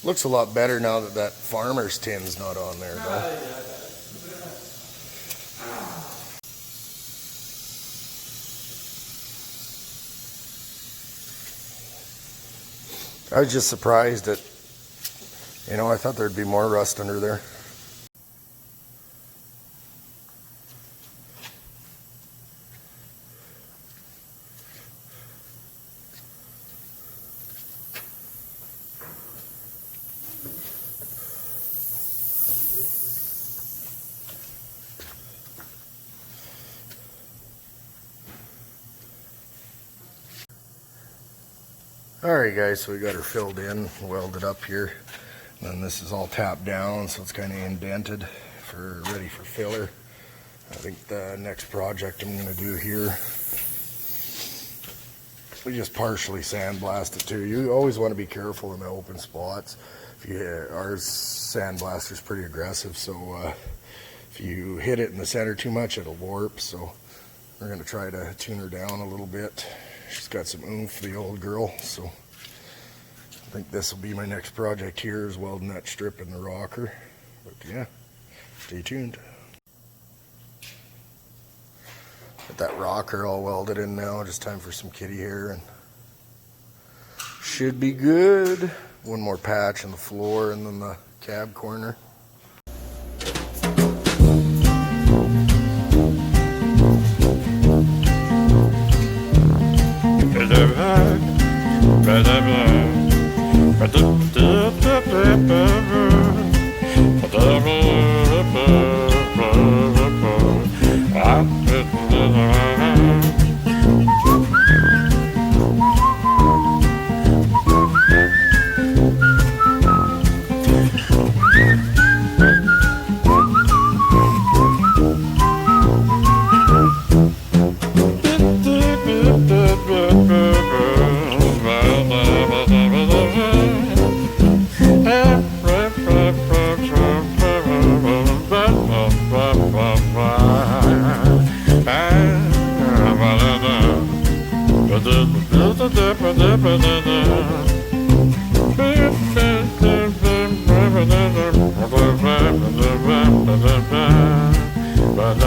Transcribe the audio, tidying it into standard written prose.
Looks a lot better now that that farmer's tin's not on there, though. I was just surprised that, you know, I thought there'd be more rust under there. Alright guys, so we got her filled in, welded up here, and then this is all tapped down, so it's kind of indented for ready for filler. I think the next project I'm going to do here, we just partially sandblast it too. You always want to be careful in the open spots. Our sandblaster's pretty aggressive, so if you hit it in the center too much, it'll warp, so we're going to try to tune her down a little bit. She's got some oomph, the old girl, so I think this will be my next project here, is welding that strip in the rocker. But yeah, stay tuned. Got that rocker all welded in now, just time for some kitty hair and should be good. One more patch on the floor and then the cab corner. But